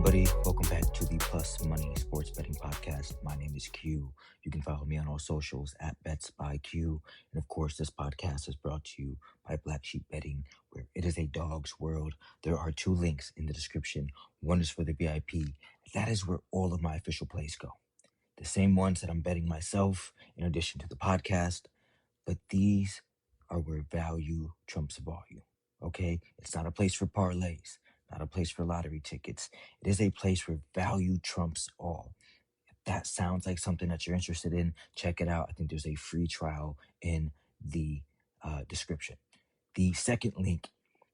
everybody. Welcome back to the Plus Money Sports Betting Podcast. My name is Q. You can follow me on all socials at Bets by Q. And of course, this podcast is brought to you by Black Sheep Betting, where it is a dog's world. There are two links in the description. One is for the VIP. That is where all of my official plays go. The same ones that I'm betting myself in addition to the podcast. But these are where value trumps volume. Okay? It's not a place for parlays, not a place for lottery tickets. It is a place where value trumps all. If that sounds like something that you're interested in, check it out. I think there's a free trial in the description. The second link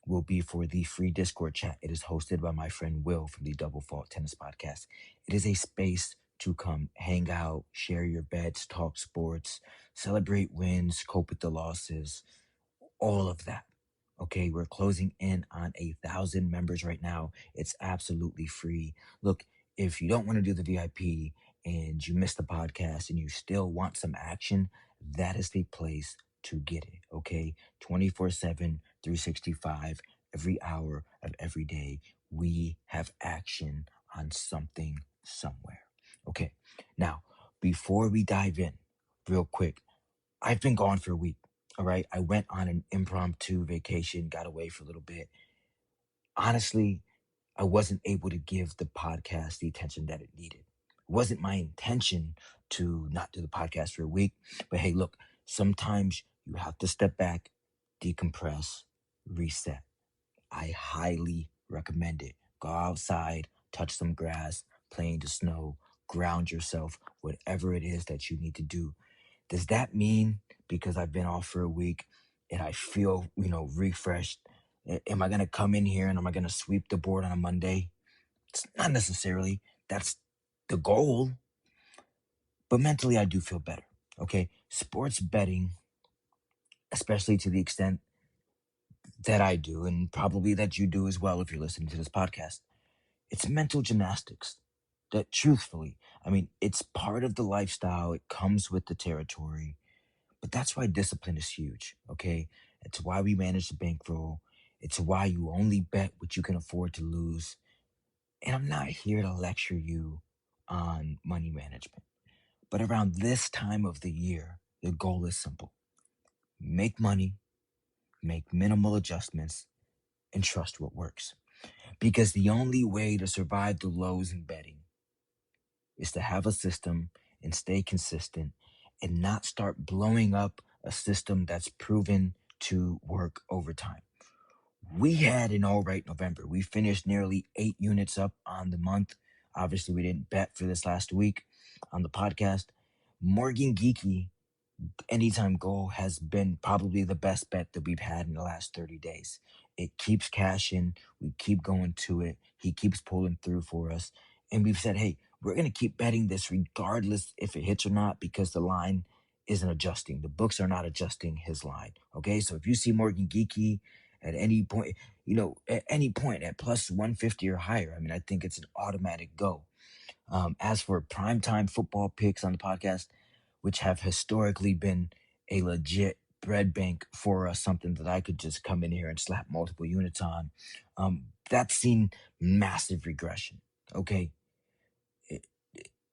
will be for the free Discord chat. It is hosted by my friend Will from the Double Fault Tennis Podcast. It is a space to come hang out, share your bets, talk sports, celebrate wins, cope with the losses, all of that. Okay, we're closing in on 1,000 members right now. It's absolutely free. Look, if you don't want to do the VIP and you missed the podcast and you still want some action, that is the place to get it. Okay, 24/7, 365, every hour of every day, we have action on something somewhere. Okay, now before we dive in, real quick, I've been gone for a week. All right. I went on an impromptu vacation, got away for a little bit. Honestly, I wasn't able to give the podcast the attention that it needed. It wasn't my intention to not do the podcast for a week. But hey, look, sometimes you have to step back, decompress, reset. I highly recommend it. Go outside, touch some grass, play in the snow, ground yourself, whatever it is that you need to do. Does that mean because I've been off for a week and I feel, refreshed, am I going to come in here and am I going to sweep the board on a Monday? It's not necessarily. That's the goal. But mentally, I do feel better. Okay. Sports betting, especially to the extent that I do, and probably that you do as well if you're listening to this podcast, it's mental gymnastics. That truthfully, it's part of the lifestyle. It comes with the territory. But that's why discipline is huge, okay? It's why we manage the bankroll. It's why you only bet what you can afford to lose. And I'm not here to lecture you on money management. But around this time of the year, the goal is simple. Make money, make minimal adjustments, and trust what works. Because the only way to survive the lows in betting is to have a system and stay consistent and not start blowing up a system that's proven to work over time. We had an all right November. We finished nearly 8 units up on the month. Obviously, we didn't bet for this last week on the podcast. Morgan Geeky Anytime Goal has been probably the best bet that we've had in the last 30 days. It keeps cashing. We keep going to it. He keeps pulling through for us. And we've said, hey, we're going to keep betting this regardless if it hits or not because the line isn't adjusting. The books are not adjusting his line. Okay, so if you see Morgan Geeky at any point, at plus 150 or higher, I think it's an automatic go. As for primetime football picks on the podcast, which have historically been a legit bread bank for us, something that I could just come in here and slap multiple units on, that's seen massive regression. Okay.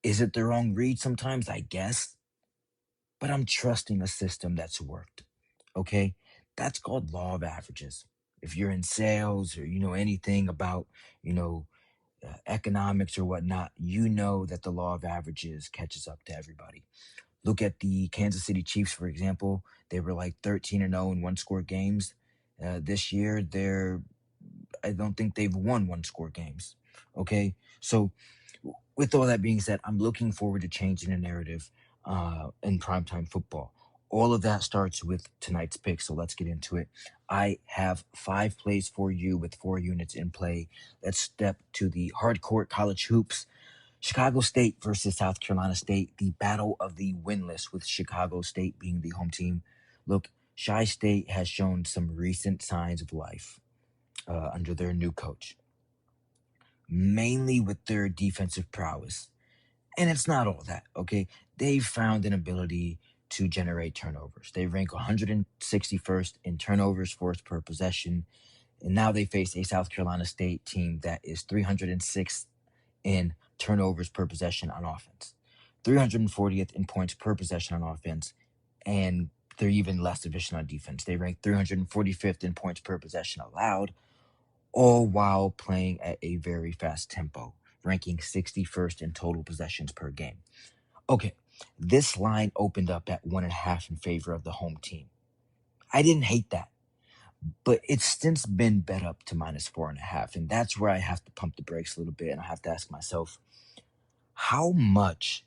Is it the wrong read sometimes? I guess. But I'm trusting a system that's worked. Okay. That's called law of averages. If you're in sales or you know anything about, economics or whatnot, you know that the law of averages catches up to everybody. Look at the Kansas City Chiefs, for example. They were like 13-0 in one-score games. This year, I don't think they've won one-score games. Okay, so with all that being said, I'm looking forward to changing the narrative in primetime football. All of that starts with tonight's pick, so let's get into it. I have 5 plays for you with 4 units in play. Let's step to the hardcore college hoops. Chicago State versus South Carolina State, the battle of the winless, with Chicago State being the home team. Look, Chi State has shown some recent signs of life under their new coach, mainly with their defensive prowess. And it's not all that, okay? They've found an ability to generate turnovers. They rank 161st in turnovers forced per possession. And now they face a South Carolina State team that is 306th in turnovers per possession on offense, 340th in points per possession on offense, and they're even less efficient on defense. They rank 345th in points per possession allowed, all while playing at a very fast tempo, ranking 61st in total possessions per game. Okay, this line opened up at 1.5 in favor of the home team. I didn't hate that, but it's since been bet up to -4.5. And that's where I have to pump the brakes a little bit. And I have to ask myself, how much,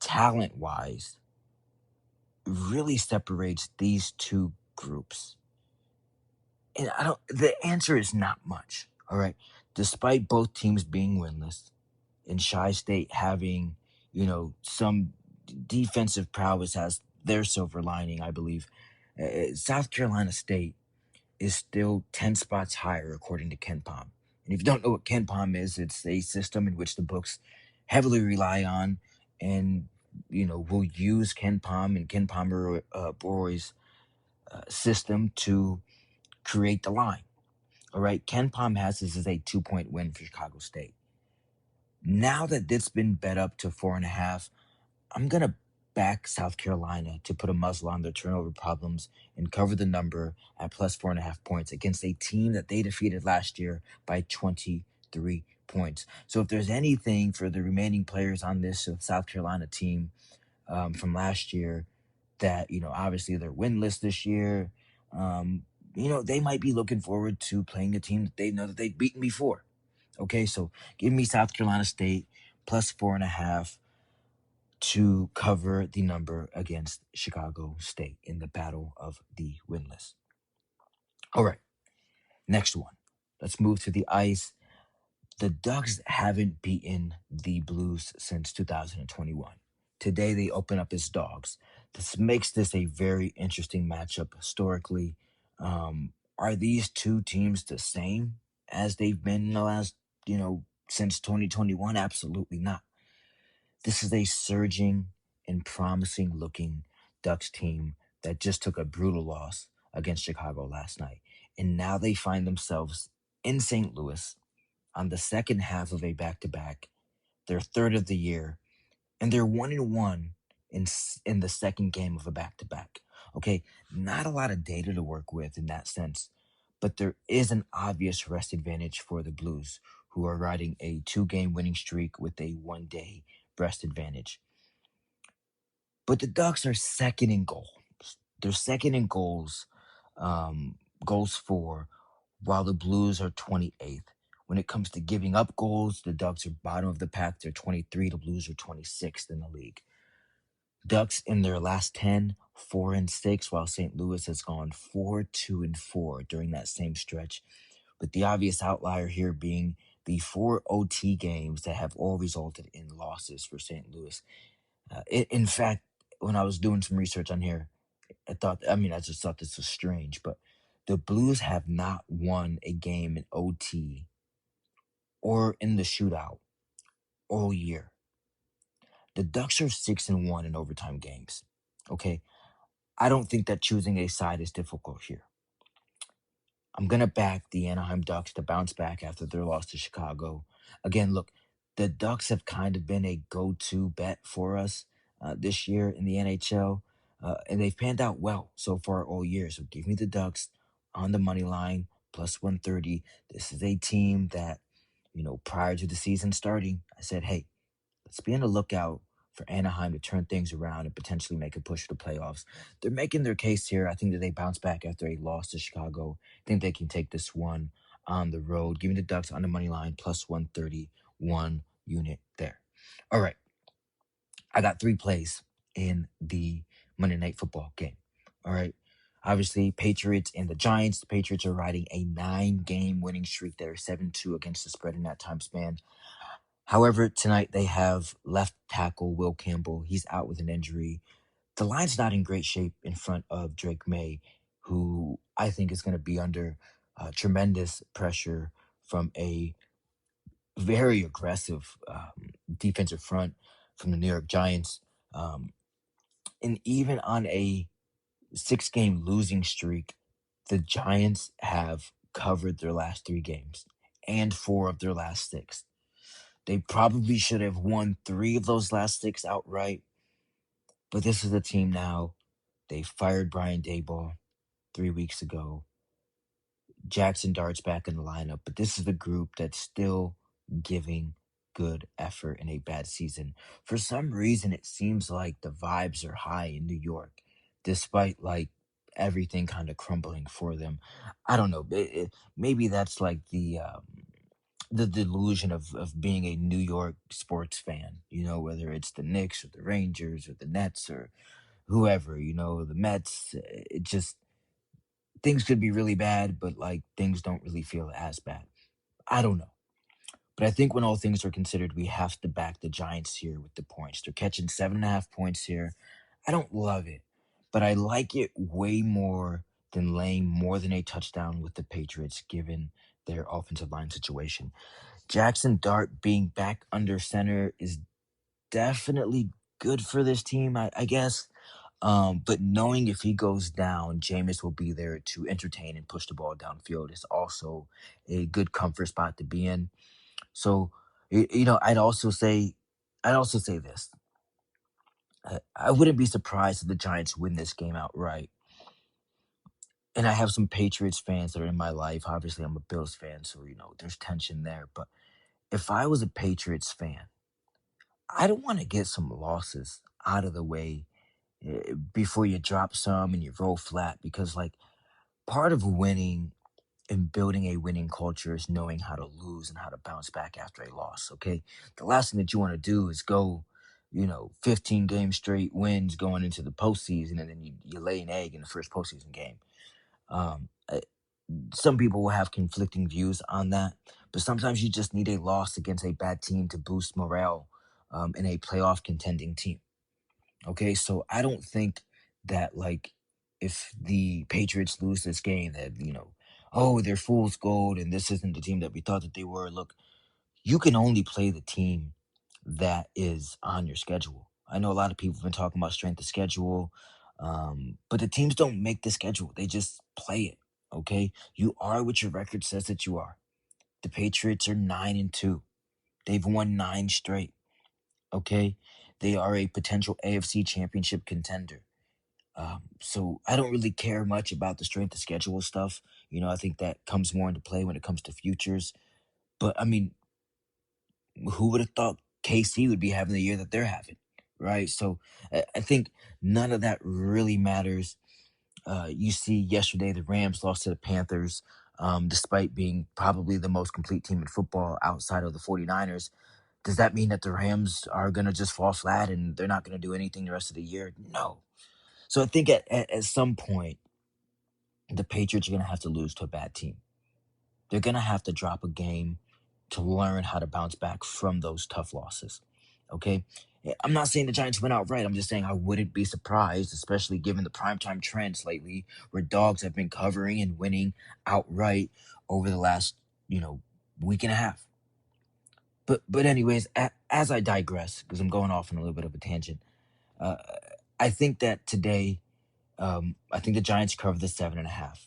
talent wise, really separates these two groups? And the answer is not much. All right. Despite both teams being winless and Shy State having, some defensive prowess has their silver lining, I believe. South Carolina State is still 10 spots higher, according to Ken Pom. And if you don't know what Ken Pom is, it's a system in which the books heavily rely on and, will use Ken Pom and Ken Palmer Boy's system to create the line. All right. Ken Pom has this as a 2-point win for Chicago State. Now that this has been bet up to 4.5, I'm going to back South Carolina to put a muzzle on their turnover problems and cover the number at +4.5 points against a team that they defeated last year by 23 points. So if there's anything for the remaining players on this South Carolina team from last year that, obviously they're winless this year, they might be looking forward to playing a team that they know that they've beaten before. Okay, so give me South Carolina State +4.5 to cover the number against Chicago State in the battle of the winless. All right, next one. Let's move to the ice. The Ducks haven't beaten the Blues since 2021. Today they open up as dogs. This makes this a very interesting matchup historically. Are these two teams the same as they've been in the last, since 2021? Absolutely not. This is a surging and promising looking Ducks team that just took a brutal loss against Chicago last night. And now they find themselves in St. Louis on the second half of a back to back, their third of the year, and they're 1-1 in the second game of a back to back. Okay, not a lot of data to work with in that sense, but there is an obvious rest advantage for the Blues, who are riding a 2-game winning streak with a 1-day rest advantage. But the Ducks are second in goals. They're second in goals for, while the Blues are 28th. When it comes to giving up goals, the Ducks are bottom of the pack. They're 23. The Blues are 26th in the league. Ducks in their last 10, 4-6, while St. Louis has gone 4-2-4 during that same stretch, with the obvious outlier here being the 4 OT games that have all resulted in losses for St. Louis. In fact, when I was doing some research on here, I just thought this was strange, but the Blues have not won a game in OT or in the shootout all year. The Ducks are 6-1 in overtime games. Okay. I don't think that choosing a side is difficult here. I'm going to back the Anaheim Ducks to bounce back after their loss to Chicago. Again, look, the Ducks have kind of been a go to bet for us this year in the NHL, and they've panned out well so far all year. So give me the Ducks on the money line, +130. This is a team that, prior to the season starting, I said, hey, let's be on the lookout for Anaheim to turn things around and potentially make a push for the playoffs. They're making their case here. I think that they bounce back after a loss to Chicago. I think they can take this one on the road. Give me the Ducks on the money line, +131 unit there. All right. I got 3 plays in the Monday Night Football game. All right. Obviously, Patriots and the Giants. The Patriots are riding a 9-game winning streak. They're 7-2 against the spread in that time span. However, tonight they have left tackle Will Campbell. He's out with an injury. The line's not in great shape in front of Drake May, who I think is going to be under tremendous pressure from a very aggressive defensive front from the New York Giants. And even on a 6-game losing streak, the Giants have covered their last 3 games and 4 of their last 6. They probably should have won 3 of those last 6 outright, but this is the team now. They fired Brian Daboll 3 weeks ago. Jackson Dart's back in the lineup, but this is the group that's still giving good effort in a bad season. For some reason, it seems like the vibes are high in New York, despite like everything kind of crumbling for them. I don't know. Maybe that's like the delusion of being a New York sports fan. Whether it's the Knicks or the Rangers or the Nets or whoever. The Mets. It just things could be really bad, but like things don't really feel as bad. I don't know. But I think when all things are considered, we have to back the Giants here with the points. They're catching 7.5 points here. I don't love it, but I like it way more than laying more than a touchdown with the Patriots, given their offensive line situation. Jackson Dart being back under center is definitely good for this team, I guess. But knowing if he goes down, Jameis will be there to entertain and push the ball downfield is also a good comfort spot to be in. So, I'd also say this. I wouldn't be surprised if the Giants win this game outright. And I have some Patriots fans that are in my life. Obviously, I'm a Bills fan, so there's tension there. But if I was a Patriots fan, I don't want to get some losses out of the way before you drop some and you roll flat because like part of winning and building a winning culture is knowing how to lose and how to bounce back after a loss. Okay. The last thing that you want to do is go, 15 game straight wins going into the postseason and then you lay an egg in the first postseason game. Um, uh, some people will have conflicting views on that, but sometimes you just need a loss against a bad team to boost morale in a playoff contending team. Okay, so I don't think that like if the Patriots lose this game that, oh, they're fool's gold and this isn't the team that we thought that they were. Look, you can only play the team that is on your schedule. I know a lot of people have been talking about strength of schedule, but the teams don't make the schedule. They just play it. Okay, you are what your record says that you are. The Patriots are 9-2. They've won 9 straight. Okay, they are a potential AFC Championship contender. So I don't really care much about the strength of schedule stuff. I think that comes more into play when it comes to futures. But I mean, who would have thought KC would be having the year that they're having, right? So I think none of that really matters. You see, yesterday the Rams lost to the Panthers, despite being probably the most complete team in football outside of the 49ers. Does that mean that the Rams are going to just fall flat and they're not going to do anything the rest of the year? No. So I think at some point, the Patriots are going to have to lose to a bad team. They're going to have to drop a game to learn how to bounce back from those tough losses. Okay? I'm not saying the Giants win outright. I'm just saying I wouldn't be surprised, especially given the primetime trends lately where dogs have been covering and winning outright over the last, week and a half. But anyways, as I digress, because I'm going off on a little bit of a tangent, uh, I think that today, I think the Giants cover the 7.5.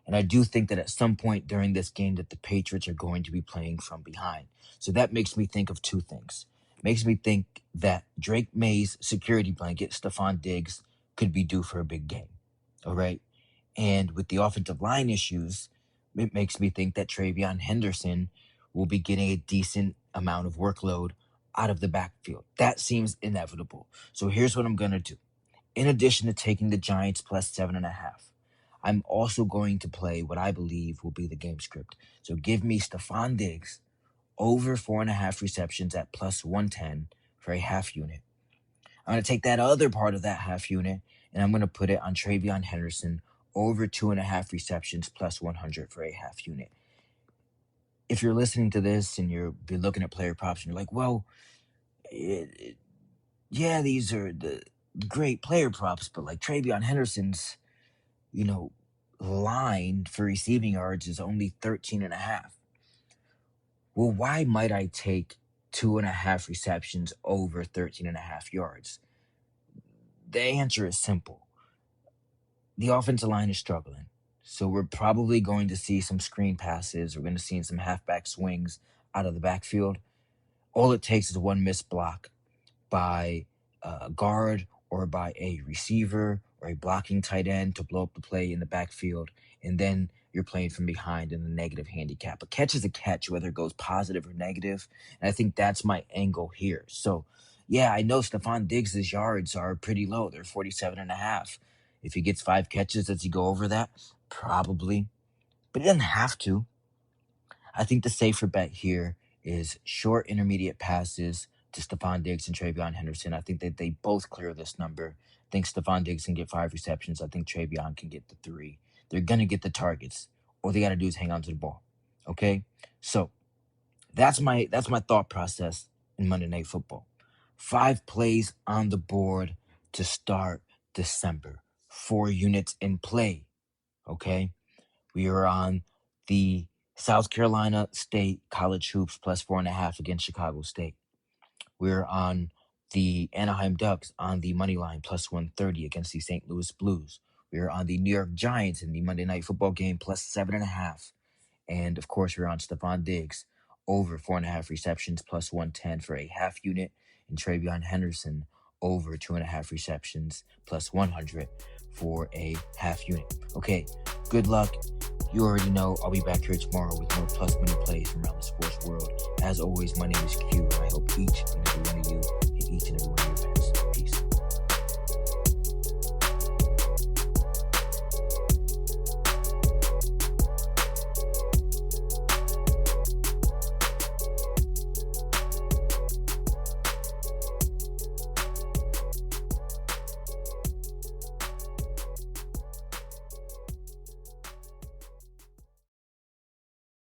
And I do think that at some point during this game that the Patriots are going to be playing from behind. So that makes me think of two things. Makes me think that Drake May's security blanket, Stephon Diggs, could be due for a big game. All right. And with the offensive line issues, it makes me think that Travion Henderson will be getting a decent amount of workload out of the backfield. That seems inevitable. So here's what I'm going to do. In addition to taking the Giants plus 7.5, I'm also going to play what I believe will be the game script. So give me Stephon Diggs over 4.5 receptions at plus 110 for a half unit. I'm going to take that other part of that half unit and I'm going to put it on Travion Henderson over 2.5 receptions plus 100 for a half unit. If you're listening to this and you're be looking at player props and you're like, well, yeah, these are the great player props, but like Travion Henderson's, line for receiving yards is only 13.5. Well, why might I take 2.5 receptions over 13.5 yards? The answer is simple. The offensive line is struggling. So we're probably going to see some screen passes. We're going to see some halfback swings out of the backfield. All it takes is one missed block by a guard or by a receiver or a blocking tight end to blow up the play in the backfield, and then you're playing from behind in the negative handicap. A catch is a catch, whether it goes positive or negative, and I think that's my angle here. So, yeah, I know Stephon Diggs' yards are pretty low. They're 47.5. If he gets 5 catches, does he go over that? Probably, but he doesn't have to. I think the safer bet here is short intermediate passes to Stephon Diggs and Travion Henderson. I think that they both clear this number. I think Stephon Diggs can get 5 receptions. I think Travion can get the 3. They're going to get the targets. All they got to do is hang on to the ball. Okay? So that's my thought process in Monday Night Football. 5 plays on the board to start December. 4 units in play. Okay? We are on the South Carolina State College Hoops plus 4.5 against Chicago State. We're on the Anaheim Ducks on the money line plus 130 against the St. Louis Blues. We're on the New York Giants in the Monday Night Football game plus 7.5. And of course, we're on Stephon Diggs over 4.5 receptions plus 110 for a half unit, and Travion Henderson over 2.5 receptions plus 100 for a half unit. Okay, good luck. You already know I'll be back here tomorrow with more plus money plays from around the sports world. As always, my name is Q, and I hope each and every one of you hit each and every one of your bets. Peace.